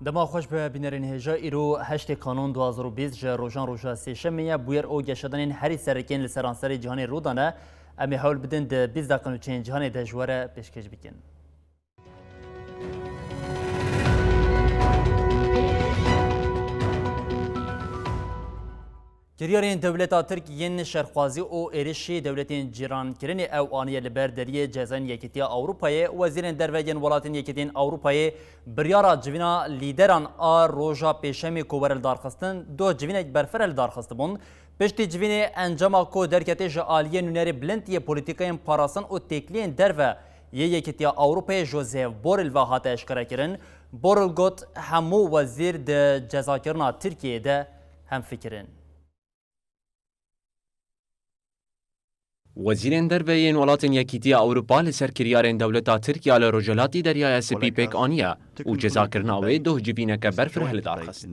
دما خوش به بینرین هجا ایرو هشت کانون 2020 جا روژان روژا سیشمیه بویر او گشتنین هری سرکین لسرانسر جهانی رودانه امی حول بدن ده 20 دقیقه چین جهانی ده جواره پیشکش بکن. گریارین دولتا ترکیه شرخوازی او ایرشی دولتین جیران کرنی او آنیه لبردری جزاین یکیتی اروپای وزیرین درویجین ولاتین یکیتین اروپای بریارا جوینا لیدران روژا پیشمی کوبرل دارخستن دو جوینه برفرل دارخست بون پشتی جوینه انجام کو درکتی جالیه نونری بلندی پولیتیکاین پاراسن او تکلین درو یکیتی اروپای جوزف بورل و هات اشکره کرن بورل گوت همو وزیر ده جزاکرنا ترکیه ده هم فکرن. وزیرین درویین ولاتین یکیتی اروپا لسر کریارین دولتا ترکیه لروجلاتی دریای سپی پیک آنیا و جزاکرناوی دو جوینه که برفر هل دارخست.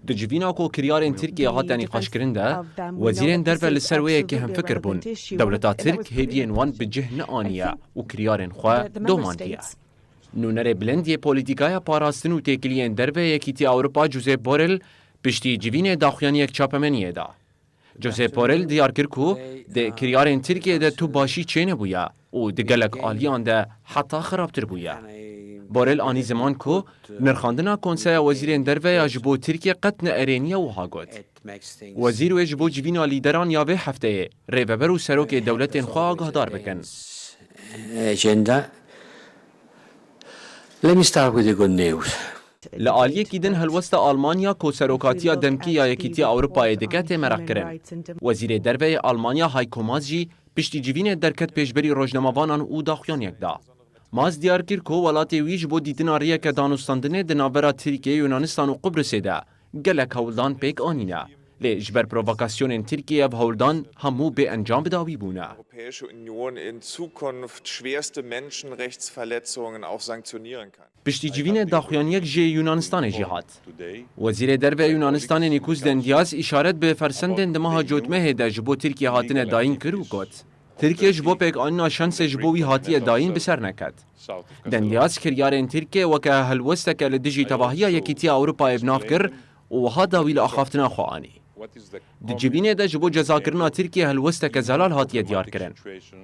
دو جوینا کو کریارین ترکیه هاتنی قاش کرنده وزیرین دروی لسر ویه که هم فکر بون دولتا ترک هیدین وان بجهن آنیا و کریارین خواه دو مانتیه. نونر بلندی پولیتیکای پاراستن و تکلیین دروی یکیتی اروپا جوزف بورل پشتی جوین داخویانی یک چاپمنیه دا. جوزف بورل دیار کرد که ده کریارین ترکیه ده تو باشی چه نبویا و ده گلک آلیان ده حتی خرابتر بویا. بورل آنی زمان که نرخاندنا کنسای وزیرین دروی جبو ترکیه قطن ارینیه و هاگود. وزیر و جبو جوینا لیدران یاوه هفته ریوبر و سروک دولت انخواه آگاه دار بکن. Let me start with the good news. لآلیه کیدن هلوست آلمانیا کو سروکاتیا دمکی یا یکیتی اروپای دکت مرق کرن. وزیر دروی آلمانیا هایکو ماز جی پشتی جوین درکت پیشبری روزنامه‌وانان او داخویان یک دا. ماز دیار کر کو ولاتی ویج بو دیدن ریه که دانستاندنه دناورا ترکیه یونانستان و قبرس ده گلک هولدان پیک آنینه. لی جبر پرووکاسیون ترکیه و هولدان همو به انجام بداوی بونه. Europäische Union in Zukunft schwerste Menschenrechtsverletzungen auch sanktionieren kann. پشتی جوین داخویانیک جی یونانستان جهات. وزیر دروی یونانستان نیکوس دندیاز اشارت به فرسندن دماها جوتمه ده جبو ترکیه هاتن داین کرو گوت. ترکیه جبو پیک آننا شانس جبوی هاتی داین بسر نکد. دندیاز کریارین ترکیه وکه هلوسته که لدیجی تواهی یکیتی اروپا ابناف کر و ها داویل آخافتنا خوانی. دجبینه ده جبو جزاکرنا ترکیه هلوسته که زلال هاتیه دیار کرن.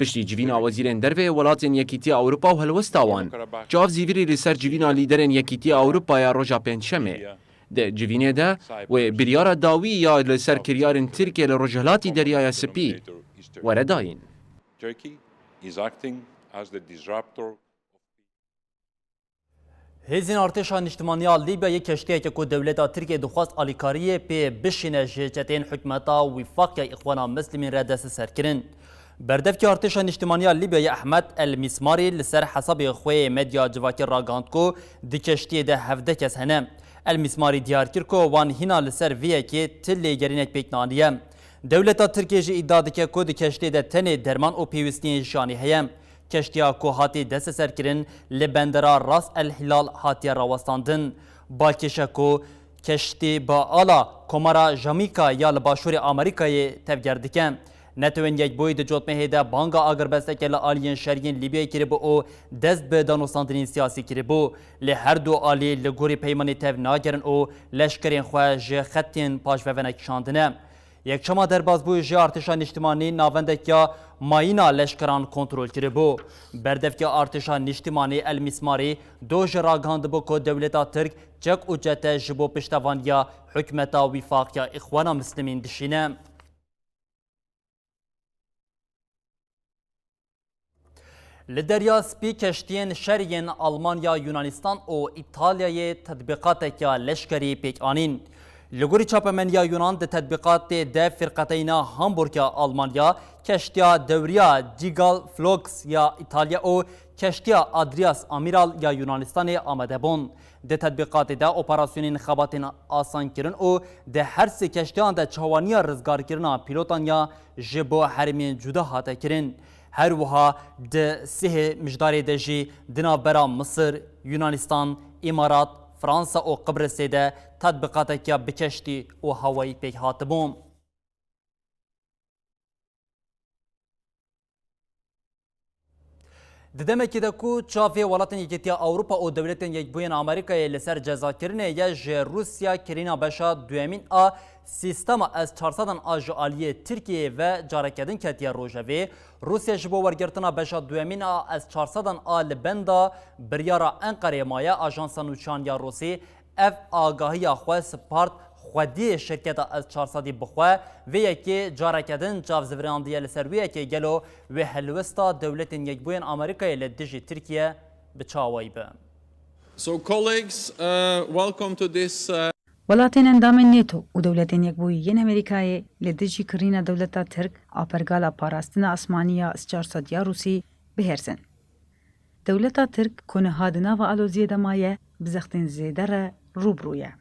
پشتی جوینا وزیرین دروی ولاتین یکیتی اروپا و هلوسته وان. جاف زیویری لسر جوینا لیدرین یکیتی اروپا یا روژا پنجشمه. ده جوینه ده و بریار داوی یا لسر کریارین ترکیه لروجهلاتی دریای سپی ورداین. هزین ارتشان اجتماعی لیبیا یک کشتی که دولت ترکیه دخواست آلیکاریه پی بشینه جهتین حکمتا وفاق اخوان مسلمین را دست سر کرن. بردف که ارتشان اجتماعی لیبیا احمد المسماری لسر حساب خوی مدیا جواکر راگاند کو دی کشتی ده 17 کس هنه. المسماری دیار کرد که وان هینا لسر ویه که تلی گرینک پیکنانیه. دولت ترکیه جی ادعا دکه که دی کشتی ده تنه درمان و پیوستنی شانی هیم. کشتیا کو هاتی دست سر کرن لبندرا راس الهلال هاتی راوستاندن با کشکو کشتی با آلا کمارا جامیکا یا لباشور آمریکای تفگردکن نتوین یک بوید جوتمه هیده بانگا آگر بسته که لآلیین شریین لیبیای کربو او دست به دانوستاندنین سیاسی کربو لی هر دو آلی لگوری پیمانی تف ناگرن او لشکرین خواه جه خطین پاش و ونکشاندنه یک چما در بازبوی جه ارتشان اجتماعی ناوندک یا ماینا لشکران کنترل کربو بردف که ارتشان اجتماعی المسماری دو جراگاند بو که دولتا ترک چک و جته جبو پشتوان یا حکمتا وفاق یا اخوان مسلمین دشینه. لدریا سپی کشتین شریین آلمانیا یونانستان و ایتالیای تطبیقات یا لشکری پیک آنین. لگوری چاپمنیا یونان ده تطبیقات ده فرقتینا هامبورگ یا آلمانیا کشتیا دوریا جیگال فلوکس یا ایتالیا و کشتیا آدریاس امیرال یا یونانستان آمده بون. ده تطبیقات ده اپراسیون خباتین آسان کرن و ده هر سه کشتیان ده چوانیا رزگار کرنا پیلوتان یا جبو حرمین جدا هاته کرن. هر وها ده سه مجدار ده جی دنابرا مصر، یونانستان، امارات، فرانسا و قبرس ده تطبیقات که بکشتی و هوایی پیک هاتبون. ددمکی دکو چاوی ولاتن یکیتیا اوروپا او دولتن یک بوین آمریکای لسر جزا کرنه یا جه روسیا کرینا بشا دویمین سیستم از 400 آجالی ترکیه و جارکدن کتیا روژوی روسیا جبو ورگرتنا بشا دویمین از 400 لبندا بریارا انقره مایا آژانس نوچانیا روسی اف آگاهی خواه سپارت خودی شرکت از 400 بخواه و یکی جارکدن جاو زوراندیه لسرویه که گلو و هلوستا دولت یک بوین آمریکای لدیجی ترکیه بچاوی به. So colleagues, welcome to this ولاتین اندام نیتو و دولتین یک بویین امریکای لدیجی کرینا دولتا ترک آپرگالا پاراستنا اسمانیا از 400 روسی بهرسن. دولتا ترک کنه هادنا و آلوزیه دمایه بزختین زیدره روبرویه.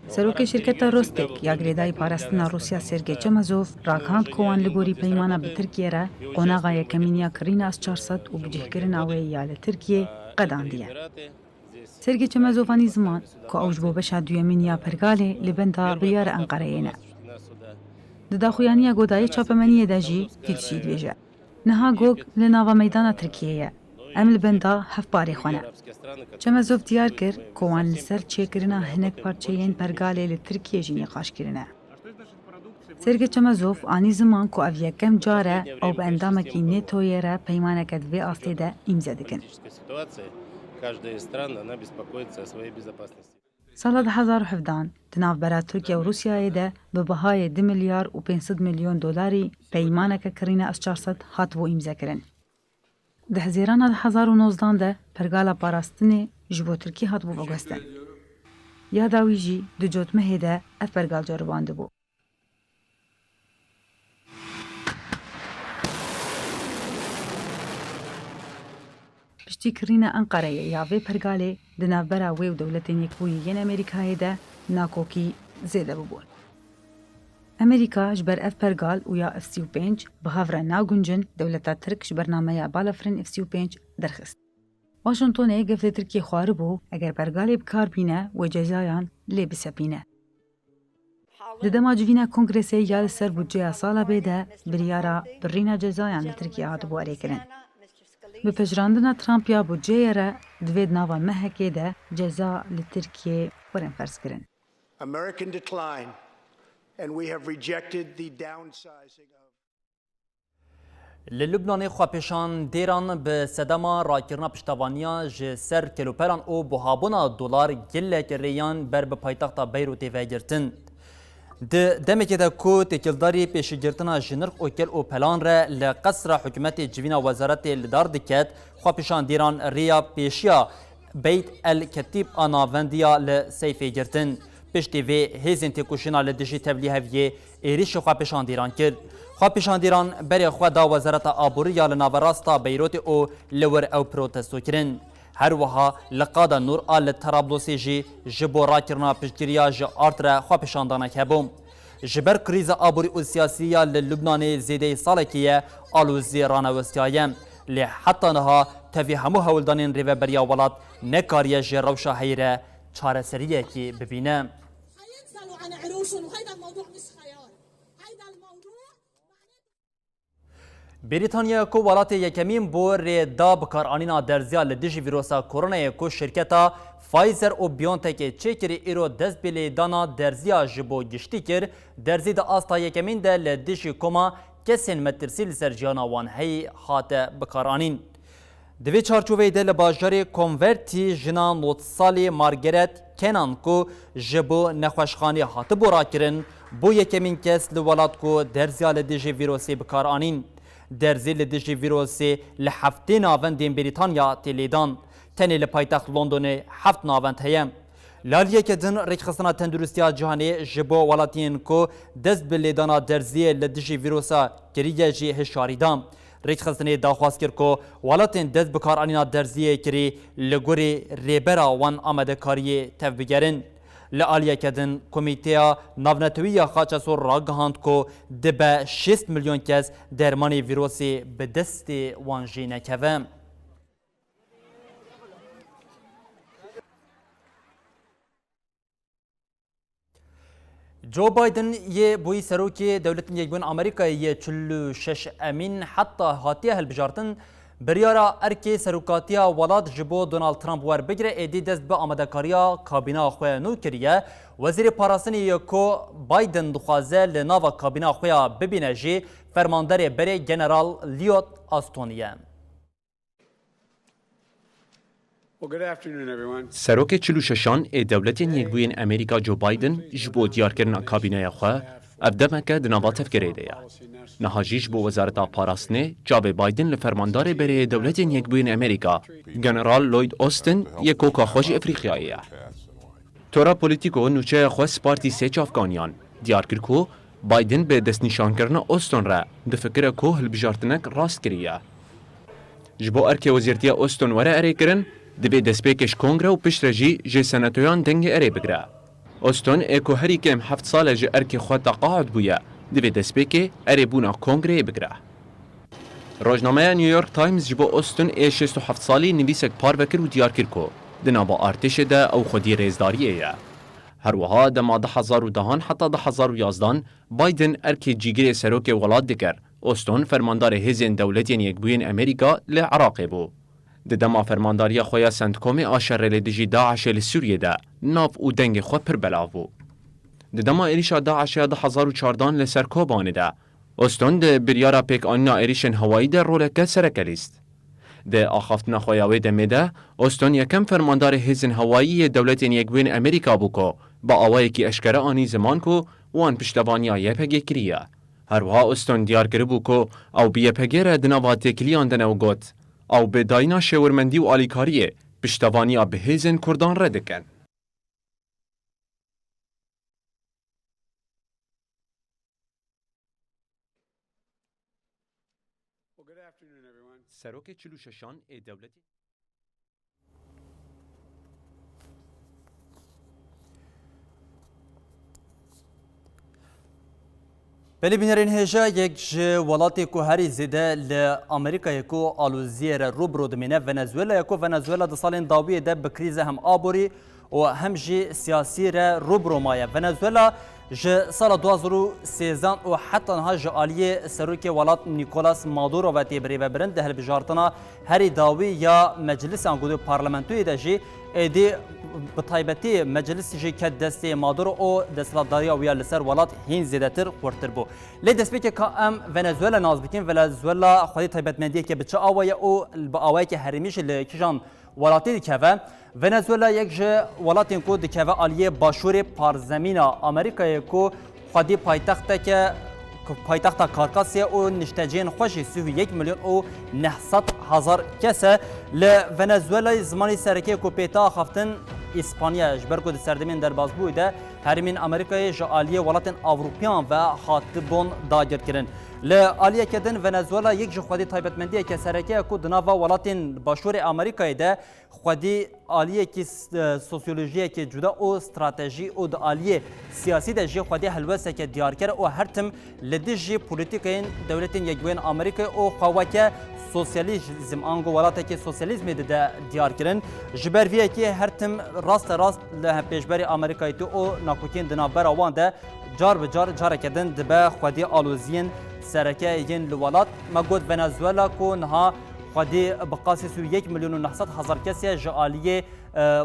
سروک شرکت روستک یا گریدای پاراستنا روسیا سرگی چمزوف راکاند کوان لگوری پیمانا به ترکیه را قناغای کمینیا کرینا از 400 و بجه کرن آوه یال ترکیه قداندیه. سرگی چمزوفانی زمان که اوج بو بشا دویمینیا پرگاله لبندا بیار انقره اینه. دداخویانیا گودای چاپمنیه داجی تیلشید بیجه. نها گوگ لناوا میدان ترکیه ام لبندا هف باری خونه. چمزوف دیار کر کوان لسر چه کرنا هنک پارچهین پرگاله لترکیه جی نقاش کرنه. سرگی چمزوف آنی زمان که اویا کم جاره او به اندامکی نیتویه را پیمانه کد وی آسته ده امزه دکن. سال 2017 تناف برای ترکیه و روسیه ده به بهای 2 میلیارد و 500 میلیون دلاری پیمانه که کرینا از 400 هات و امزه کرن. ده هزیران 2019 ده پرگالا پاراستنی جبو ترکی هات بو بگستن. یا داوی جی دو جوت مهده اف پرگال جربانده بو. پشتی کرینا انقره یا وی پرگاله دناف برای وی و دولتین یک بویین امریکای ده ناکوکی زیده ببون. امریکا جبر اف پرگال و یا اف 35 به هفره ناگونجن دولتا ترک جبرنامه یا بالافرین اف 35 درخست. واشنطن گفت ترکیه خواره بو اگر پرگالی بکار بینه و جزایان لی بسپینه. ددما جوینا کنگرسی یا سر بودجه سالا بیده بریارا برینا جزایان لترکیه هاتو بو اری کرن. به پجراندنا ترامپ یا بودجه را دوید ناوا مهکه ده جزا لترکیه ورن فرض کرن. American decline, and we have rejected the downsizing of. لبنان خواپشان دیران به صدما راکرنا پشتوانیا ج سر کلوپران او بوهابونا دلار گله ریان بر به پایتخت بیروت وگرتن. دمکی ده کو تکلداری پیشگرتنا جنرق اوکل او پلان را لقصر حکومت جوینا وزارت لدار دکت خواپشان دیران ریا پیشیا بیت الکتیب آناوندیا لسیفه گرتن. پشتی وی هیزن تکوشینا لدجی تبلیه هفیه ایریش خواپشان دیران کرد. خواپشان دیران بری خوا دا وزارت آبوری یا لناوراستا بیروت او لور او پروتستو کرن. هر وها لقادا نور آل ترابلوسی جی جبو راکرنا پشتگیریا جی آرتر خواپشان دانک هبوم. جبر کریز آبوری و سیاسی یا لبنان زیده سالکیه آلوزی رانوستیایم. لی حتی نها تفی همو هولدانین ریوه بریا ولاد نکاریه جی روشا حیره چاره سریه کی ببینه. عن عروشهم وهذا الموضوع مش خيال هذا الموضوع بریتانیا کو ولات یکمین بور دا بکارانینا درزیا لدیجی ویروسا کرونا کو شرکتا فایزر او بیونتک چکری ایرو دست بلی دانا درزیا جبو گشتی کر درزی دا آستا یکمین ده لدیجی کما کسین مترسیل سرجیانا وان هی خات بکارانین. دوی چارچوبه دل باجاری کنورتی جنا نوت سالی مارگرت کنان کو جبو نخوشخانی هات بورا کرن بو یکمین کس لولات کو درزیا لدیجی ویروسی بکار آنین. درزی لدیجی ویروسی لحفتی ناوند دین بریتانیا تلیدان تنی لپایتخت لندن هفت ناوند هیم. لالیه که دن ریخستنا تندرستیا جهانی جبو ولاتین کو دست بلیدانا درزی لدیجی ویروسا کریه جی هشاریدام. ریخستنی داخواست کرد که ولاتین دست بکار آنینا درزیه کری لگوری ریبرا وان آمده کاری تف بگرن. لعالیه کدن کمیته ناونتوی خاچسور را گهاند که دبه 6 میلیون کس درمانی ویروسی به دست وانجی نکوه. جو بايدن يه بوي سروكي دولة يجبون أمريكا يه 46 أمين حتى هاتيه هالبجارتن بریارا ارکی سروکاتیا ولات جبو دونالد ترامپ ور بگیره ایدی دست به آمدکاریا کابینا خواه نو کریه وزیر پاراستنی یکو بایدن دخوازه لناوا کابینا خواه ببینه جی فرماندار بره جنرال لیوت آستونیه. سروک 46 دولتین یکبوین امریکا جو بایدن جبو دیارکرنا کابینه خواه ابدمکه دنابا تفکره دیا. نهاجیش بو وزارت پاراستنه جاب بایدن لفرماندار بره دولتین یکبوین امریکا جنرال لوید اوستن یکو کاخوش افریقیاییه. تورا پولیتیکو نوچه خواه سپارتی سیچ افغانیان دیار کرکو بایدن به دست نشان کرنا اوستن را دفکره که هلبجارتنک راست کریه. جبو ارک وزیرتی اوستن وره اره کرن دبی دسپیکش کنگره و پشت رجی جه سنتویان دنگ اره بگره. اوستن اکو هری کم 7 ساله جه ارک خود تقاعد بویا دبی دسپیک اره بونا کنگره بگره. روزنامه نیویورک تایمز جبو اوستن 67 سالی نویسک پار بکر و دیار کرکو دنابا ارتش ده او خودی ریزداریه. هر وها دما 2010 حتی 2011 بایدن ارک جیگر سروک ولاد دکر اوستن فرماندار هزین دولتین یکبوین امریکا لعراق بو. دما فرمانداری خویا سنتکوم آشر لدجی داعش لسوریه ده ناف او دنگ خو پر بلاو بو. دما ایریشا داعش 2014 لسر کوبانه ده اوستن ده بریارا پیک آننا ایریشن هوایی ده رولکه سرکلیست. ده آخافتنا خویاوی دمیده اوستن یکم فرماندار هزین هوایی دولتین یکبوین امریکا بو که با آوایی که اشکره آنی زمان که وان پشتوانیا یپگه کریه. هر وها اوستن دیار کربو که او بیپگه دنوا تکلیان دنو گوت او به داینا شورمندی و آلیکاریه پشتوانیا به هزین کردان ردکن. سروک 46 دولتی بلی بینرین هجا یک ولاتی که هری زده لامریکا یکو آلوزیر روبرو دمینه ونزوئلا یکو ونزوئلا دو سالین داویه ده بکریز هم آبوری و هم جی سیاسی را روبرو مایه. ونزوئلا ج سال 2013 و حتی نها جالیه سروک ولات نیکولاس مادورو و تیبری و برند دهل بجارتنا هری داوی یا مجلس انگودو پارلمنتوی ده جی ایدی بطایبتی مجلس جی که دست مادورو او دستلاتداری ویا لسر ولات هین زیدتر خورتر بو. لی دست بیکه که ام ونزوئلا ناز بکن ونزوئلا خودی طایبتمندیه که بچه آوای او با آوای که هرمیش لکیجان ولاتی دیکه ونزوئلا یک جه ولاتین کو دیکه آلیه باشور پارزمینه آمریکا کو خودی پایتخت که پایتخت کارکاسیا او نشتجین خوشی 1 میلیون او 900,000 کسه ل ونزوئلا زمانی سرکی کو پیتا خفتن اسپانیا جبرگو د سردمین در باز بوده هرمین آمریکای جالیه ولاتن اروپیان و خاطبون داگر کرن ل آلیه کدن ونزوئلا یک جو خودی تایبتمندی که سرکی کو دناوا ولاتن باشور آمریکای ده خودی آلیه کی سوسیولوژی کی جدا او استراتژی او د آلیه سیاسی ده جی خودی حلوسه که دیار کر او هرتم لدجی پولیتیکین دولتین یگوین آمریکا او خواکه سوسیالیزم انگو ولاته که سوسیالیزم ده دیار کرن جبر وی کی هرتم راست له پیشبری آمریکای تو او ناکوکین دنابر اوان ده جار به جار کردن دبه خودی آلوزین سرکه ین لولات مگود ونزوئلا کو نها خودی بقاسی 1 میلیون و 900,000 کسی جالیه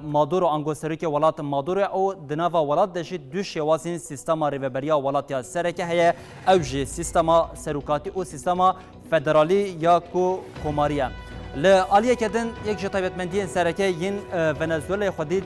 مادورو انگو سرکه ولات مادورو او دناوا ولات دشی دو شوازین سیستم ریوبریا ولات سرکه هه اوج سیستم سروکاتی او سیستم فدرالی یا کو کوماریا ل آلیه کدن یک جتایبتمندی سرکه ین ونزوئلا خودی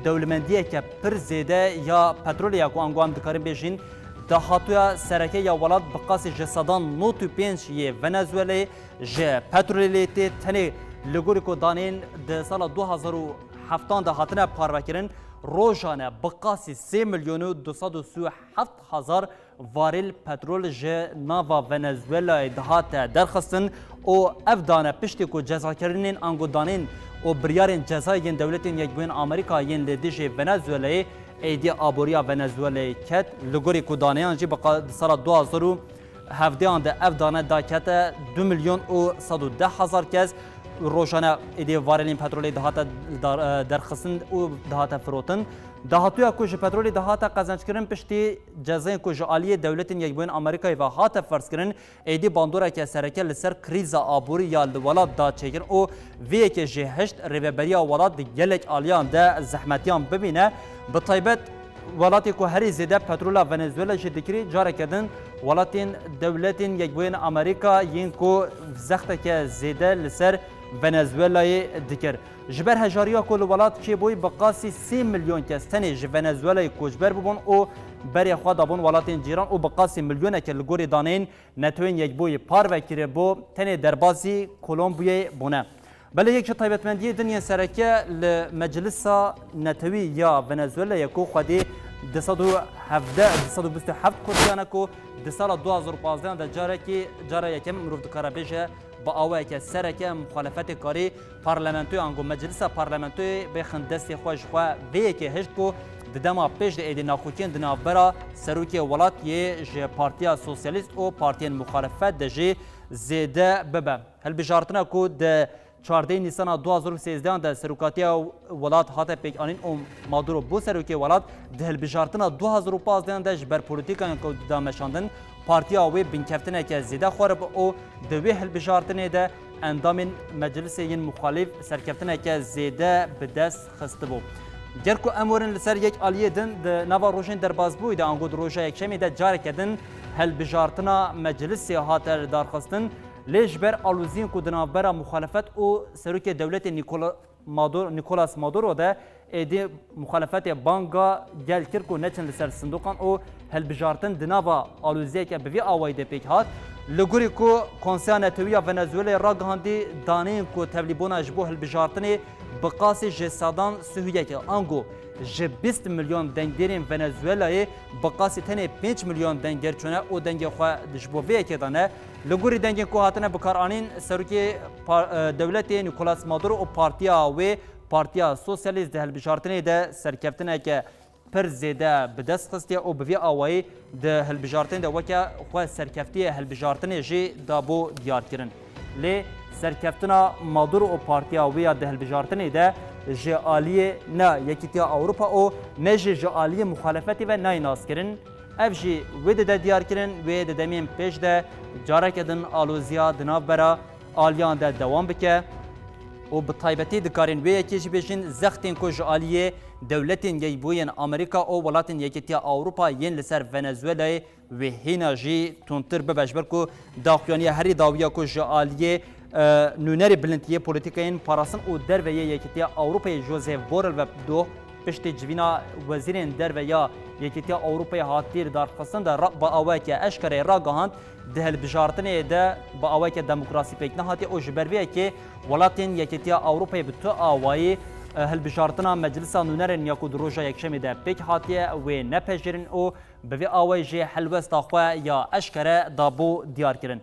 دولمندیه که پر زیده یا پترول یا کو انگو هم دکاریم بیشین دهاتویا سرکه یا ولات بقاسی جسدان نوتو پینش یه ونزوئلا ج پترولیتی تنی لگوریکو دانین ده سال 2007 دهاتنه پاروکرین روزانه بقاسی 3 میلیون و 237,000 واریل پترول ج ناوا ونزوئلا دهات درخستن او افدانه پشتی کو جزا کردن انگو دانین او بریارین جزایین دولتین یکبوین آمریکا ین لدیج ونزوئلا ایدی آبوریا ونزوئلا کت لگوری کو دانیان جی بقا سال 2017 ده افدانه دا کت 2 میلیون و 110,000 کس روشانه ایدی وارلین پترولی دهات درخصن و دهات فروتن دهاتویا کوج پترولی دهات قزنج کردن پشتی جزای کوج عالی دولت یکبوین آمریکای و هات فرض کردن ایدی باندورا که سرکه لسر کریزا آبوری یا ولات دا چکن او وی که جهشت ریبریا ولات گلک عالیان ده زحمتیان ببینه به طیبت ولاتی که هری زیده پترولا ونزوئلا جدیکری جاره کردن ولاتین دولتین یکبوین آمریکا یین کو زخت که زیده لسر ونزوئلای دیگر جبر هجاریا کل ولات که بوی بقاسی 3 میلیون کس تنی ج ونزوئلای کوچبر ببون او بری خود بون ولاتین جیران او بقاسی میلیون که لگوری دانین نتوین یک بوی پار و کیره بو تنی دربازی کلمبیای بونه بله یک طایبتمندی دنیا سرکه لمجلس نتوی یا ونزوئلا یکو خودی 227 کورسیانه کو د سال 2015 د جاره یکم مروف دکاره بیشه با آوه که سرکه مخالفت کاری پارلمنتوی انگو مجلس پارلمنتوی بخند دستی خوش خواه وی که هشت کو دما پیش د ایدی ناخوکین د نابرا سروکی ولات یه ج پارتیا سوسیالیست او پارتین مخالفت د ج زیده ببه هل بجارتنا کو د 14 نیسان 2013 د سروکاتیا ولات هاته پیک انین او مادورو بو سروکی ولات د هل بجارتنا 2015 د جبر پولیتیکان کو دامشاندن پارتیا و بنکفتنه که زیده خورب او د وی هل بجارتنه ده اندام مجلس ین مخالف سرکفتنه که زیده به دست خسته بو گرکو امورن لسر یک عالیه دن د نوا روشن در باز بوی ده انگو روژه یک شمی ده جاره کدن هل بجارتنا مجلس هاتر دارخستن لیجبر آلوزین کو دنابرا مخالفت او سروک دولت نیکولاس مادورو ده ایدی مخالفت بانگا گل کرکو نچن لسر صندوقان او هل بجارتن دنابا آلوزیه که بوی آوایده پیک هات لگوری کو کنسیان تویا ونزوئلا را گهاندی دانین کو تبلیبون اجبو هل بجارتنی بقاسی جسادان سهویه که آنگو ج 20 میلیون دنگیرین ونزوئلای بقاسی تنه 5 میلیون دنگیر چونه او دنگ خو دجبووی که دانه لگوری دنگ کو هاتنه بکارانین سروکی دولت نیکولاس مادورو او پارتیا سوسیالیست ده هلبجارتنه ده سرکفتنه که پر زیده به دست خسته او بوی آوایی ده هلبجارتنه ده وکه خو سرکفتی هلبجارتنه جی دابو دیار کرن لی سرکفتنا مادورو او پارتیا ویا ده هلبجارتنه ده جعالی نه یکیتیا اوروپا او نه جعالی مخالفتی و نه ناس کرن اف جی ود ده دیار کرن و ده دمین پیش ده جاره کدن آلوزیا دناف برا آلیان ده دوام بکه و به طایبتی دکارین و یکیش بیشین زختین کو جعالی دولتین یبوین آمریکا او ولاتین یکیتیا اوروپا ین لسر ونزوئلا و هینا جی تونتر ببجبر کو داخیانی هری داویا کو جعالی نونری بلندیه پولیتیکین پاراسن او در و یکیتیا اوروپای جوزف بورل و دو پشت جوینا وزیرین در و یکیتیا اوروپای هاتیر دارخستن در با اوای که اشکره را گهاند ده بجارتنه ده با اوای که دموکراسی پیک نه هاتی او جبرویه که ولاتین یکیتیا اوروپای به تو اوای هل بجارتنا مجلس نونرن یا کود روجا یکشمی ده پیک هاتیه و نپجرن او به اوای جه حلوست اخوا یا اشکره دابو دیار کرن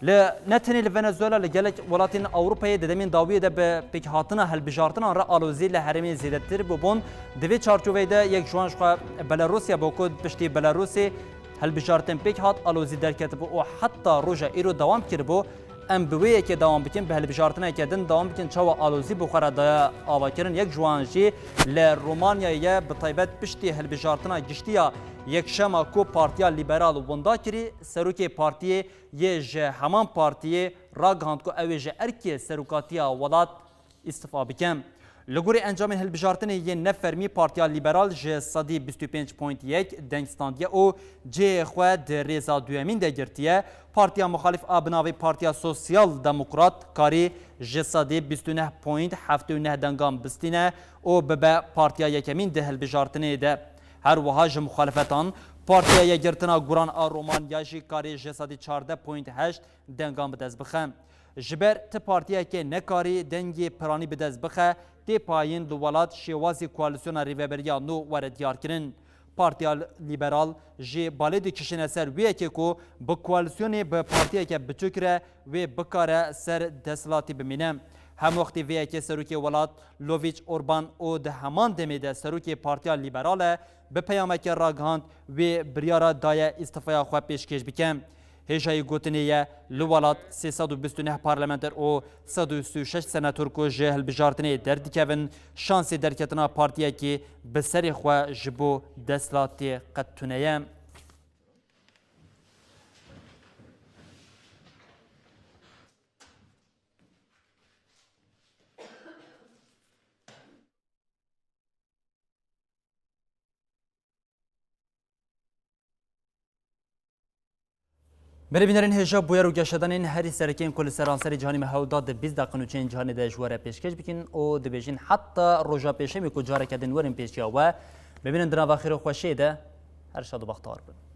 لنتنی لفنزوئلا لجلك ولاتین اوروپای دمین داویه ده به پیک هاتنا هل بجارتنا را آلوزی لحرمی زیادتر ببون دوی چارچوبه ده یک جوانش خو بلاروسیا بوکود پشتی بلاروسی هل بجارتن پیک هات آلوزی درکت بو و حتی روجا ایرو دوام کرد بو ام بویه که دوام بکن به هل بجارتنا کدن دوام بکن چوا آلوزی بخوره دا آوا کردن یک جوانجی ل رومانیا یه به طیبت پشتی هل بجارتنا گشتیا یک شما کو پارتیا لیبرال وندا کری سروکی پارتی یه همان پارتی را گهاند کو اویج ارکی سروکاتیا ولات استفا بکن لگوری انجام هل بجارتنه یه نفرمی پارتیا لیبرال ج صدی 25.1 دنگستاندیه او جه خود ریزا دویمین ده گرتیه پارتیا مخالف آبناوی پارتیا سوسیال دموکرات کاری ج صدی 29.79 دنگام بستینه او به پارتیا یکمین ده هل بجارتنه ده هر وهاج مخالفتان پارتیا یگرتنا گوران رومان یاجی کاری ج صدی 14.8 دنگام بدز بخم جبر ت پارتیا که نکاری دنگی پرانی بدز بخه تی پایین دولت شوازی کوالسیون ریوبریا نو ورد دیار کرن پارتیا لیبرال جی بالید کشنه سر وی که کو به کوالسیون به پارتیا که بچکره و بکاره سر دسلاتی بمینه هم وقتی وی که سروکی ولات لوویچ اوربان او ده همان دمیده سروکی پارتیا لیبراله به پیامک راگهاند و بریارا دای استفای خو پیشکش بکم هێژایی گوتنیە li welat 329 parlamenter û 136 senator ku ji hilbijartinê derdikevin şansê derketina partiyekî bi serê xwe ji bo destlatê qet tune ye. Meribînerên hêja bûyer û geşedanên herî serekên ku li seranserê cihanê me hewda di 20 qanûçeyên cihanê de ji we re pêşkêş bikin û dibêjin heta roja pêşemê ku careke din werin pêşiya we bibînin di nava xêr û xweşiyê de her şad û bextewar bin.